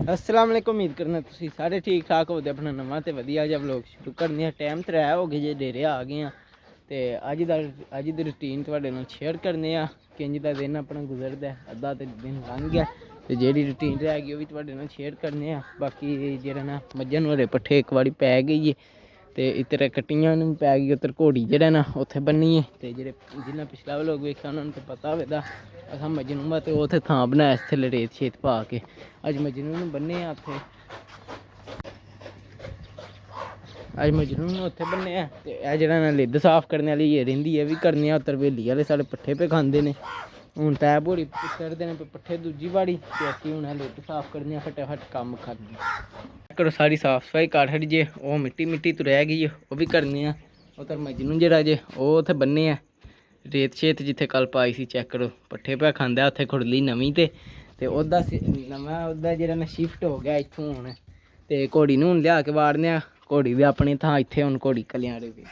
अस्सलाम वालेकुम। उम्मीद करना तुसीं सारे ठीक ठाक होते। अपना नवा तो वधिया जिहा व्लॉग शुरू करने आ। टाइम 3 हो गए जे डेरे आ गए हैं तो अज दी रूटीन तुहाडे नाल शेयर करने आ। किंज दा दिन अपना गुजरदा है। अद्धा तो दिन लंघ गया तो जेह्ड़ी रूटीन रह गई वो भी तुहाडे नाल शेयर करने आ। बाकी जेह्ड़ा ना मज्झां नूं हरे पट्ठे एक बारी पै गई है तो इधर कट्टियां नूं पै गई। उधर घोड़ी जेह्ड़ा ना उत्थे बन्नी है तो जेह्ड़े जिन्हें पिछला व्लॉग वेख्या उन्होंने तो पता होगा अस मजनू तो उत्थे थां बनाया थल्ले रेत शेत पा के। अज मजनू बन्ने उत्थे उत्थे बन्ने ते यह जेह्ड़ा ना लिद्द साफ करने वाली रहिंदी है भी करने। उधर बेली आह्ले साढ़े पट्ठे पे खांदे ने। हूँ तै बोड़ी चढ़दे ने पट्ठे दूजी बाड़ी ते असीं हूँ लिद्द साफ करने फटाफट कम्म करने। करो सारी साफ सफाई कर छड़ी जे। वो मिट्टी तो रह गई है वह भी करने। उधर मजनू जेह्ड़ा जे वो उत्थे बन्ने रेत शेत जिथे कल पाई सी। चैक करो पट्ठे पे खांदा उत्थे खुड़ली नवीं ते ओह्दा नवां ओह्दा जेह्ड़ा ना शिफ्ट हो गया इत्थों हूँ ते घोड़ी नूं हूँ लिया के वाड़ने। घोड़ी भी अपनी थां इत्थे हूँ घोड़ी कल्यारे पे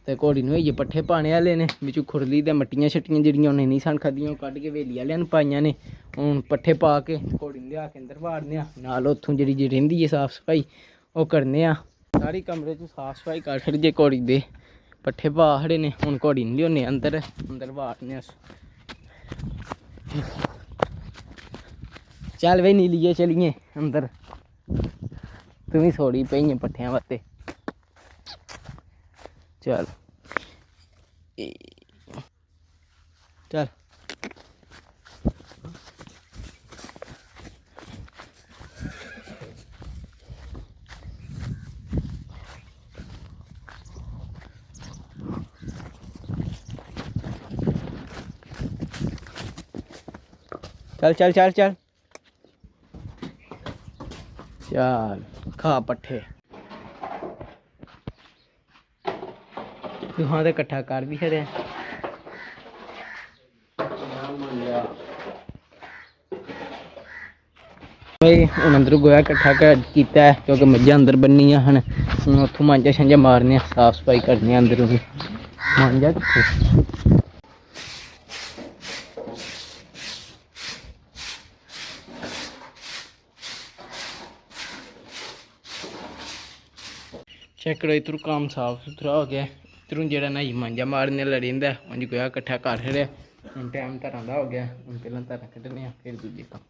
ते घोड़ी नूं होइये पट्ठे पाने आह्ले ने। बिच्चों खुरली ते मट्टियां शट्टियां जेह्ड़ियां उन्हें नहीं सन खादियां कड्ढ के वेली आह्लें नूं पाइयां ने। हूँ पट्ठे पा के घोड़ी नूं लिया के अंदर वाड़ने नाल उत्थों जेह्ड़ी रहिंदी है साफ सफाई वो करने। सारी कमरे च साफ सफाई कर छड़ी जे। घोड़ी दे पट्ठे पा खड़े ने। हूँ घोड़ी नूं लियाने अंदर वाड़ने अस। चल भाई नीलिए चलिए अंदर तू भी सोड़ी पई पट्ठियां वास्ते। चल चल चल चल चल चल चल खा पट्ठे तू हाँ तो कट्ठा कर भी छड़िया। भाई हूँ अंदर गोया कट्ठा किया है क्योंकि मज्झां अंदर बन्नियां हैं। हूँ उत्थों मांजा शांजा मारने साफ सफाई करने अंदर भी मांजा कित्थे। चेक करो इधरों काम साफ सुथरा हो गया। इधरों जेह्ड़ा ना मांजा मारने आह्ला रहिंदा उंज गोया कट्ठा कर छड़िया। हूँ टाइम धरां दा हो गया। हूँ पहलां धरां कड्ढने फिर दूजे कम्म।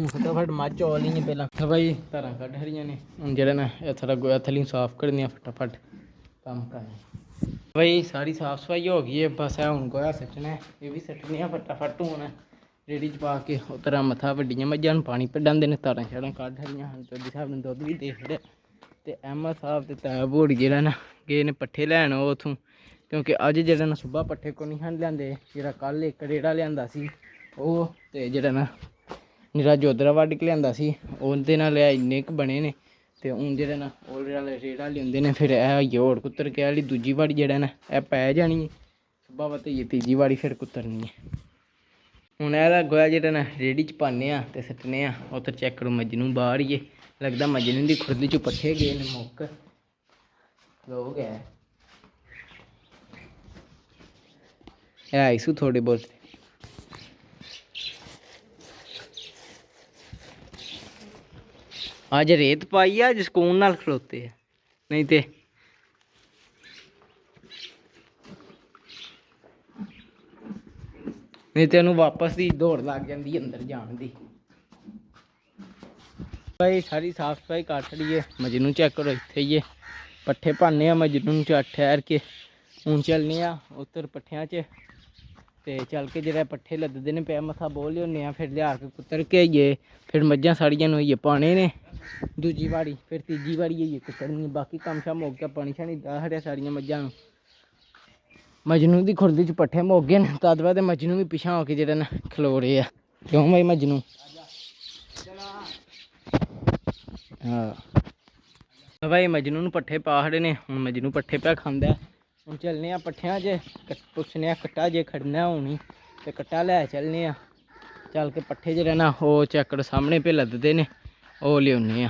फटाफट मझ चौल ही पहला भाई धारा कड्ढ छड़ियां ने। हूँ जेह्ड़ा ना थोड़ा गोया थल्लियों साफ करने फटाफट कम्म करना। भाई सारी साफ सफाई हो गई है। बस है हूँ गोया सट्टना है ये भी सट्टने फटाफट। हूँ रेड़ी च पा के उतरा मत्था वड्डियां मज्झां पानी कड्ढांदे ने। धारां शारां कड्ढ छड़ियां चौधरी साहब ने दुद्ध भी दे छड़िया ते अहमद साहब ते तैब होड़ी जेह्ड़ा ना गे ने पट्ठे लैन ओह् उत्थों क्योंकि अज्ज जेह्ड़ा ना सुबह पट्ठे को नहीं हन लिआंदे। जेह्ड़ा कल इक रेड़ा लिआंदा सी ओह् ते जेह्ड़ा ना निरा जोदरा वड्ढ के लिआंदा सी ओह्दे नाल इन्ने क बने ने ते हूँ जेह्ड़ा ना ओह् रेड़ा लेआंदे ने। फिर एह् होई होर कुत्तर के आह्ली दूजी बाड़ी जेह्ड़ा ना एह् पै जानी है। सुबह बतेइयै तीजी बाड़ी फिर कुतरनी है। हूँ एह्दा गोया जेह्ड़ा ना रेड़ी च पान्ने ते सट्टने। उधर चेक करो मजनू बाहर ही है। लगदा मजनू दी खुरली चों पट्ठे गए ने मुक्क लोग है इस थोड़े बहुत। अज रेत पाई है अज सुकून नाल खलोते है नहीं ते उन्होंने वापस दी दौड़ लग जाती अंदर जान दी। भाई सारी साफ सफाई कर छड़िए। मजनू चेक करो इत्थे ही पट्ठे पाने मजनू ठहर के। हूँ चलने उधर पट्ठियां च ते चल के जेह्ड़े पट्ठे लददे ने पे मत्था बोल लिया फिर लिया के कुतर के आइए। फिर मज्झां साड़ियां होइए पाने ने दूजी बाड़ी फिर तीजी बाड़ी होइए कुतरनी। बाकी कम्म शम्म हो गया पानी शानी दा छड़िया साड़ियां मज्झां। मजनू दी खुरली च पट्ठे मुक गए न तद बाद मजनू भी पिछां होके जेह्ड़ा ना खलोरे आ। क्यों भाई मजनू हाँ भाई मजनू पट्ठे पा खड़े ने। हूँ मजनू पट्ठे पे खांदा। हूँ चलने पट्ठियां च पुच्छने कट्टा जे खड़ना होनी तो कट्टा लै चलने। चल के पट्ठे जेह्ड़े ना ओह् चेक करो सामने पे लददे ने ओह् लेऔने।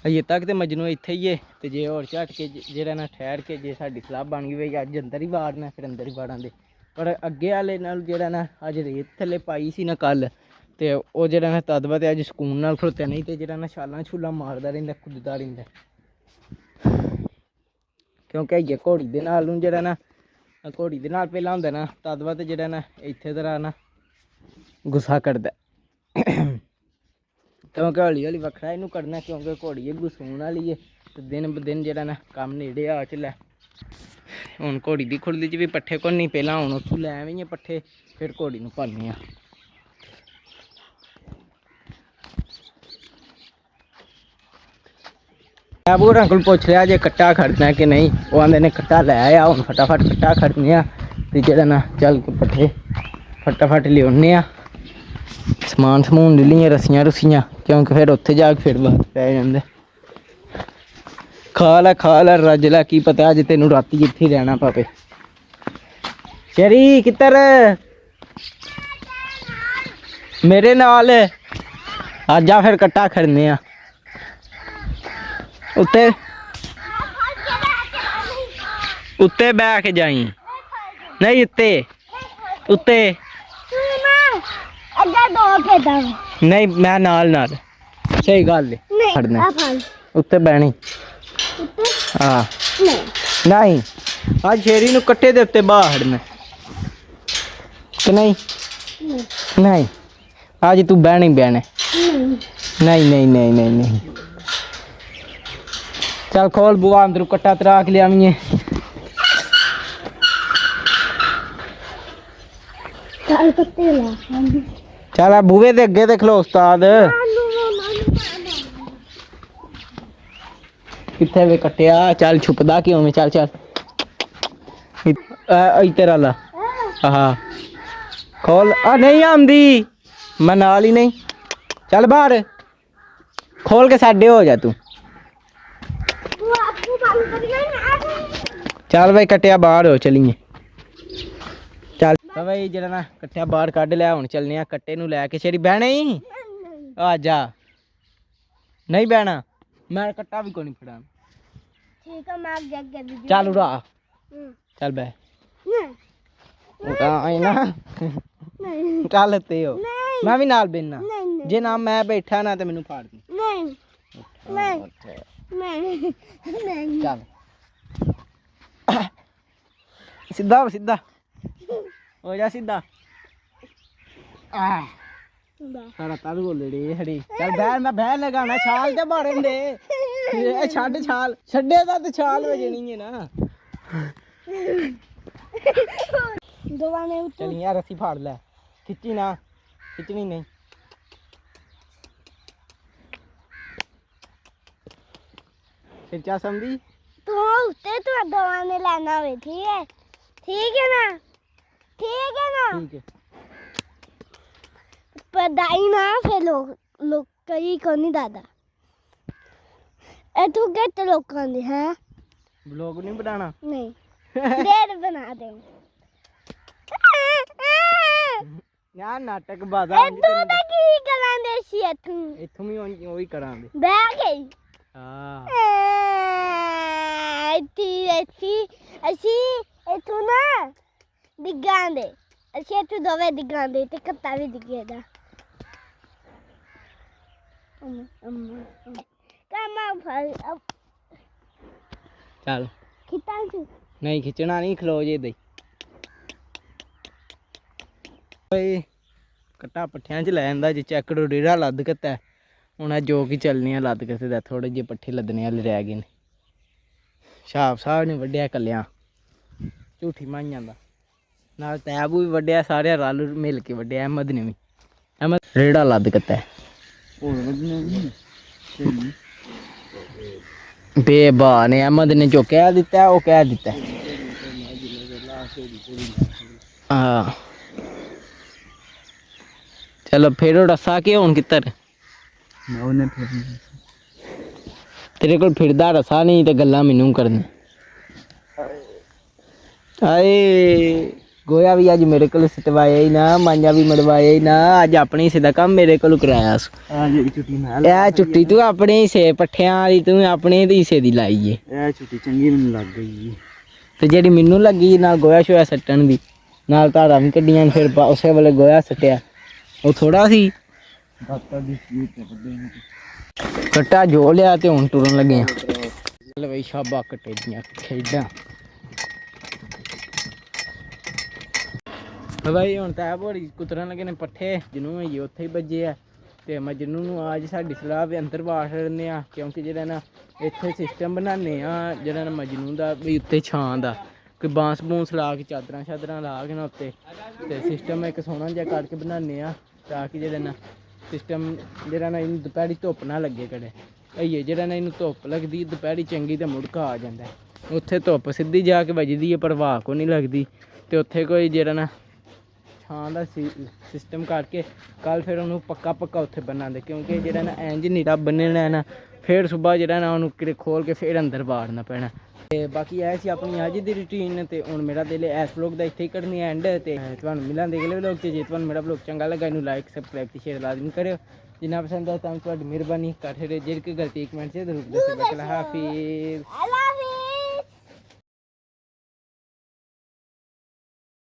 ਹਜੇ ਤੱਕ ਤੇ ਮਜਨੂ ਇੱਥੇ ਹੀ ਏ ਤੇ ਜੇ ਹੋਰ ਝਟ ਕੇ ਜਿਹੜਾ ਨਾ ਠਹਿਰ ਕੇ ਜੇ ਸਾਡੀ ਸਲਾਹ ਬਣ ਗਈ ਵੀ ਅੱਜ ਅੰਦਰ ਹੀ ਵਾੜਨਾ ਫਿਰ ਅੰਦਰ ਹੀ ਵਾੜਾਂਗੇ। ਪਰ ਅੱਗੇ ਵਾਲੇ ਨਾਲ ਜਿਹੜਾ ਨਾ ਅੱਜ ਰੇਤ ਥੱਲੇ ਪਾਈ ਸੀ ਨਾ ਕੱਲ ਤੇ ਉਹ ਜਿਹੜਾ ਨਾ ਤਦਵਾ ਤੇ ਅੱਜ ਸਕੂਨ ਨਾਲ ਖਲੋਤਿਆ, ਨਹੀਂ ਤੇ ਜਿਹੜਾ ਨਾ ਛਾਲਾਂ ਛੂਲਾਂ ਮਾਰਦਾ ਰਹਿੰਦਾ, ਕੁੱਦਦਾ ਰਹਿੰਦਾ। ਕਿਉਂਕਿ ਇਹ ਘੋੜੀ ਦੇ ਨਾਲ ਨੂੰ ਜਿਹੜਾ ਨਾ ਘੋੜੀ ਦੇ ਨਾਲ ਪਹਿਲਾਂ ਹੁੰਦਾ ਨਾ ਤਦਵਾ ਤੇ ਜਿਹੜਾ ਨਾ ਇੱਥੇ ਤਰ੍ਹਾਂ ਨਾ ਗੁੱਸਾ ਕਰਦਾ। ਕਿਉਂਕਿ ਹੌਲੀ ਹੌਲੀ ਵੱਖਰਾ ਇਹਨੂੰ ਕਰਨਾ, ਕਿਉਂਕਿ ਘੋੜੀ ਇਹ ਗੁੱਸੂਣ ਵਾਲੀ ਹੈ ਤੇ ਦਿਨ ਬ ਦਿਨ ਜਿਹੜਾ ਨਾ ਕੰਮ ਨੇੜੇ ਆ ਚੱਲਿਆ। ਹੁਣ ਘੋੜੀ ਦੀ ਖੁਰਲੀ 'ਚ ਵੀ ਪੱਠੇ ਕੋਨੀ, ਪਹਿਲਾਂ ਹੁਣ ਉੱਥੋਂ ਲੈ ਆਵੀਂ ਪੱਠੇ ਫਿਰ ਘੋੜੀ ਨੂੰ ਪਾਉਂਦੇ ਹਾਂ। ਮੈਂ ਬੂਰ ਅੰਕਲ ਪੁੱਛ ਲਿਆ ਜੇ ਕੱਟਾ ਖੜਨਾ ਕਿ ਨਹੀਂ, ਉਹ ਆਂਦੇ ਨੇ ਕੱਟਾ ਲੈ ਆਇਆ। ਹੁਣ ਫਟਾਫਟ ਕੱਟਾ ਖੜਨੇ ਆ ਤੇ ਜਿਹੜਾ ਨਾ ਚੱਲ ਕੇ ਪੱਠੇ ਫਟਾਫਟ ਲਿਆਉਂਦੇ ਆ। ਸਮਾਨ ਸਮੂਨ ਲੈ ਲਈਏ, ਰੱਸੀਆਂ ਰੁੱਸੀਆਂ, ਕਿਉਂਕਿ ਫਿਰ ਉੱਥੇ ਜਾ ਕੇ ਫਿਰ ਬਾਤ ਪੈ ਜਾਂਦੇ। ਖਾ ਲੈ ਰੱਜ ਲੈ, ਕੀ ਪਤਾ ਅੱਜ ਤੈਨੂੰ ਰਾਤੀ ਇੱਥੇ ਹੀ ਰਹਿਣਾ ਪਵੇ। ਸ਼ਰੀ ਕਿੱਧਰ ਮੇਰੇ ਨਾਲ ਆ ਜਾ, ਫਿਰ ਕੱਟਾ ਖੜਨੇ ਆ। ਉੱਤੇ ਉੱਤੇ ਬਹਿ ਕੇ ਜਾਈ, ਨਹੀਂ ਉੱਤੇ ਨਹੀਂ, ਮੈਂ ਨਾਲ ਸਹੀ ਗੱਲ ਹੈ ਖੜਨਾ ਉੱਤੇ ਬਹਿਣੀ। ਹਾਂ ਨਹੀਂ, ਅੱਜ ਸ਼ੇਰੀ ਨੂੰ ਕੱਟੇ ਦੇ ਉੱਤੇ ਬਾਹਰ ਖੜਨਾ ਕਿ ਨਹੀਂ? ਨਹੀਂ ਅੱਜ ਤੂੰ ਬਹਿਣਾ ਨਹੀਂ। ਚੱਲ ਖੋਲ ਬੂਆ, ਅੰਦਰੋਂ ਕੱਟਾ ਤਰਾ ਕੇ ਲਿਆਵੀਏ। ਚੱਲ ਆ ਬੂਹੇ ਦੇ ਅੱਗੇ ਤੇ ਖਲੋ ਉਸਤਾਦ। ਕਿੱਥੇ ਵੇ ਕੱਟਿਆ? ਚੱਲ ਛੁਪਦਾ ਕਿਉਂ ਵੇ? ਚੱਲ ਇੱਧਰ ਆਲਾ ਆਹ ਖੋਲ। ਆ ਨਹੀਂ ਆਉਂਦੀ, ਮੈਂ ਨਾਲ ਹੀ ਨਹੀਂ। ਚੱਲ ਬਾਹਰ ਖੋਲ ਕੇ ਸਾਡੇ ਹੋ ਜਾ ਤੂੰ। ਚੱਲ ਬਈ ਕੱਟਿਆ ਬਾਹਰ ਹੋ ਚਲੀਏ। ਚੱਲ ਬਈ ਜਿਹੜਾ ਨਾ ਕੱਟਿਆ ਬਾਹਰ ਕੱਢ ਲਿਆ, ਹੁਣ ਚੱਲਨੇ ਆ ਕੱਟੇ ਨੂੰ ਲੈ ਕੇ। ਸ਼ੇਰੀ ਬਹਿਣਾ ਹੀ ਆ ਜਾ, ਨਹੀਂ ਬਹਿਣਾ ਮੈਂ ਕੱਟਾ ਵੀ ਕੋਈ ਨਹੀਂ ਫੜਾ। ਠੀਕ ਆ, ਮੈਂ ਅੱਗੇ ਚੱਲ ਉਰਾ ਚੱਲ ਬਹਿ। ਆਏ ਨਾ ਚੱਲ ਤੇ ਹੋ, ਮੈਂ ਵੀ ਨਾਲ ਬਹਿਣਾ। ਜੇ ਨਾ ਮੈਂ ਬੈਠਾ ਨਾ ਤੇ ਮੈਨੂੰ ਫਾੜ ਦੇ। ਚੱਲ ਸਿੱਧਾ ਹੋ ਜਾ ਸਿੱਧਾ। ਸਾਰਾ ਤਲ ਗੋਲੜੀ ਹੜੀ। ਚੱਲ ਬਹਿ, ਮੈਂ ਬਹਿ ਲਗਾਣਾ। ਛਾਲ ਤੇ ਮਾਰਨ ਦੇ, ਛੱਡ ਛਾਲ, ਛੱਡੇ ਤਾਂ ਤੇ ਛਾਲ ਵਜਣੀ ਹੈ ਨਾ। ਚੱਲ ਯਾਰ ਰੱਸੀ ਫਾੜ ਲੈ, ਖਿੱਚੀ ਨਾ, ਖਿੱਚਣੀ ਨਹੀਂ। ਫਿਰ ਕਿਆ ਸਮਝੀ ਤੂੰ? ਉੱਤੇ ਤੂੰ ਦਵਾ ਨੇ ਲੈਣਾ ਵੇ, ਠੀਕ ਹੈ ਨਾ? ठीक है। पढ़ाई ना फिर लोग कई को नहीं दादा ए तू गेट लोग ने हैं ब्लॉग नहीं बनाना नहीं देर बना दे यार नाटक बाजा ए तू तो की करांदे सी इथों भी ओही करांदे बैठ गई हां ऐसी इथों ना डिगांदे ਅਸੀਂ ਇੱਥੇ ਦੋਵੇਂ ਡਿੱਗਾਂਦੇ ਤੇ ਕੱਤਾ ਵੀ ਡਿੱਗੇਗਾ। ਚੱਲ ਖਿੱਚਾਂ ਨਹੀਂ, ਖਿੱਚਣਾ ਨਹੀਂ, ਖਲੋ ਜੇ ਦੇ। ਓਏ ਕੱਟਾ ਪੱਠਿਆਂ 'ਚ ਲੈ ਜਾਂਦਾ ਜੇ ਚੈੱਕ ਡੋਰਾ ਲੱਦ ਕੱਤਾ। ਹੁਣ ਜੋ ਕਿ ਚੱਲਣੀ ਆ ਲੱਦ ਕਿਸੇ ਦਾ, ਥੋੜੇ ਜਿਹੇ ਪੱਠੇ ਲੱਦਣੇ ਵਾਲੇ ਰਹਿ ਗਏ ਨੇ। ਛਾਪ ਸਾਹਿਬ ਨੇ ਵੱਢਿਆ ਕੱਲਿਆਂ ਝੂਠੀ ਮਾਈਆਂ ਦਾ, ਨਾਲ ਤੈਬੂ ਵੀ ਵੱਢਿਆ, ਸਾਰੇ ਰਲ ਮਿਲ ਕੇ ਵੱਢਿਆ। ਅਹਿਮਦ ਨੇ ਵੀ, ਅਹਿਮਦ ਰੇੜਾ ਲੱਦ ਕੱਤਾ ਬੇਬਾ ਨੇ। ਅਹਿਮਦ ਨੇ ਜੋ ਕਹਿ ਦਿੱਤਾ ਉਹ ਕਹਿ ਦਿੱਤਾ। ਹਾਂ ਚਲੋ ਫਿਰ ਉਹ ਰੱਸਾ ਕਿ ਹੁਣ ਕਿੱਧਰ ਤੇਰੇ ਕੋਲ ਫਿਰਦਾ ਰੱਸਾ ਨਹੀਂ ਤੇ ਗੱਲਾਂ ਮੈਨੂੰ ਕਰਨ। ਆਏ ਗੋਇਆ ਵੀ ਅੱਜ ਮੇਰੇ ਕੋਲ ਸਟਵਾਇਆ ਹੀ ਨਾ, ਮਾਂਜਾ ਵੀ ਮੜਵਾਇਆ ਹੀ ਨਾ, ਅੱਜ ਆਪਣੇ ਹਿੱਸੇ ਦਾ ਕੰਮ ਮੇਰੇ ਕੋਲ ਕਰਾਇਆ ਸੀ। ਜਿਹੜੀ ਛੁੱਟੀ ਨਾਲ ਇਹ ਛੁੱਟੀ ਤੂੰ ਆਪਣੇ ਹਿੱਸੇ ਪੱਠਿਆਂ ਵਾਲੀ ਤੂੰ ਆਪਣੇ ਦੇ ਹਿੱਸੇ ਦੀ ਲਾਈ ਏ। ਇਹ ਛੁੱਟੀ ਚੰਗੀ ਮੈਨੂੰ ਲੱਗ ਗਈ। ਤੇ ਜਿਹੜੀ ਮੈਨੂੰ ਲੱਗੀ ਨਾਲ ਗੋਇਆ ਸ਼ੋਇਆ ਸੱਟਣ ਦੀ, ਨਾਲ ਧਾਰਾਂ ਵੀ ਕੱਢੀਆਂ, ਫਿਰ ਉਸੇ ਵੇਲੇ ਗੋਇਆ ਸੱਟਿਆ, ਉਹ ਥੋੜਾ ਸੀ ਕੱਟਾ ਜੋ ਲਿਆ ਤੇ ਹੁਣ ਟੁਰਨ ਲੱਗੇ ਆ। ਚੱਲ ਬਈ ਸ਼ਾਬਾ ਕੱਟੇ ਦੀਆਂ ਖੇਡਾਂ ਬਾਈ। ਹੁਣ ਤਾਂ ਬੜੀ ਕੁਤਰਨ ਲੱਗੇ ਨੇ ਪੱਠੇ, ਜਿਹਨੂੰ ਹੈਗੀ ਉੱਥੇ ਹੀ ਵੱਜੇ ਆ। ਤੇ ਮਜਨੂੰ ਨੂੰ ਅੱਜ ਸਾਡੀ ਸਲਾਹ ਵੀ ਅੰਦਰ ਬਾਹਰ ਛੱਡਨੇ ਆ, ਕਿਉਂਕਿ ਜਿਹੜਾ ਨਾ ਇੱਥੇ ਸਿਸਟਮ ਬਣਾਉਂਦੇ ਆ ਜਿਹੜਾ ਨਾ ਮਜਨੂੰ ਦਾ ਵੀ ਉੱਤੇ ਛਾਂ ਦਾ ਕੋਈ ਬਾਂਸ ਬੂੰਸ ਲਾ ਕੇ ਚਾਦਰਾਂ ਸ਼ਾਦਰਾਂ ਲਾ ਕੇ ਨਾ ਉੱਤੇ, ਤੇ ਸਿਸਟਮ ਇੱਕ ਸੋਹਣਾ ਜਿਹਾ ਕਰਕੇ ਬਣਾਉਂਦੇ ਆ ਤਾਂ ਕਿ ਜਿਹੜਾ ਨਾ ਸਿਸਟਮ ਜਿਹੜਾ ਨਾ ਇਹਨੂੰ ਦੁਪਹਿਰੀ ਧੁੱਪ ਨਾ ਲੱਗੇ ਕਦੇ। ਇਹ ਜਿਹੜਾ ਨਾ ਇਹਨੂੰ ਧੁੱਪ ਲੱਗਦੀ ਦੁਪਹਿਰੀ ਚੰਗੀ ਤੇ ਮੁੜਕਾ ਆ ਜਾਂਦਾ, ਉੱਥੇ ਧੁੱਪ ਸਿੱਧੀ ਜਾ ਕੇ ਵੱਜਦੀ ਹੈ ਪਰ ਹਵਾ ਕੋ ਨਹੀਂ ਲੱਗਦੀ। ਤੇ ਉੱਥੇ ਕੋਈ ਜਿਹੜਾ ਨਾ ਛਾਂ ਦਾ ਸਿਸਟਮ ਕਰਕੇ ਕੱਲ ਫਿਰ ਉਹਨੂੰ ਪੱਕਾ ਉੱਥੇ ਬਣਾਉਂਦੇ, ਕਿਉਂਕਿ ਜਿਹੜਾ ਨਾ ਇੰਝ ਨੀਰਾ ਬੰਨਣਾ ਨਾ ਫਿਰ ਸੁਬਾਹ ਜਿਹੜਾ ਨਾ ਉਹਨੂੰ ਕਿਤੇ ਖੋਲ ਕੇ ਫਿਰ ਅੰਦਰ ਵਾੜਨਾ ਪੈਣਾ। ਤੇ ਬਾਕੀ ਇਹ ਸੀ ਆਪਣੀ ਅੱਜ ਦੀ ਰੂਟੀਨ। ਤੇ ਹੁਣ ਮੇਰਾ ਦਿਲ ਇਸ ਵਲੋਗ ਦਾ ਇੱਥੇ ਹੀ ਕਰਨੀ ਐਂਡ। ਤੇ ਤੁਹਾਨੂੰ ਮਿਲਾਂਗੇ ਅਗਲੇ ਵਲੋਗ 'ਚ। ਜੇ ਤੁਹਾਨੂੰ ਮੇਰਾ ਵਲੋਗ ਚੰਗਾ ਲੱਗਾ ਇਹਨੂੰ ਲਾਈਕ ਸਬਸਕ੍ਰਾਈਬ ਤੇ ਸ਼ੇਅਰ ਲਾਜ਼ਮੀ ਕਰਿਓ। ਜਿੰਨਾ ਪਸੰਦ ਆਇਆ ਤਾਂ ਤੁਹਾਡੀ ਮਿਹਰਬਾਨੀ। ਕਰ ਜਿਹੜੇ ਕੋਈ ਗਲਤੀ ਕਮੈਂਟ 'ਚ ਜ਼ਰੂਰ ਦੱਸਿਓ। ਹਾਫਿਜ਼।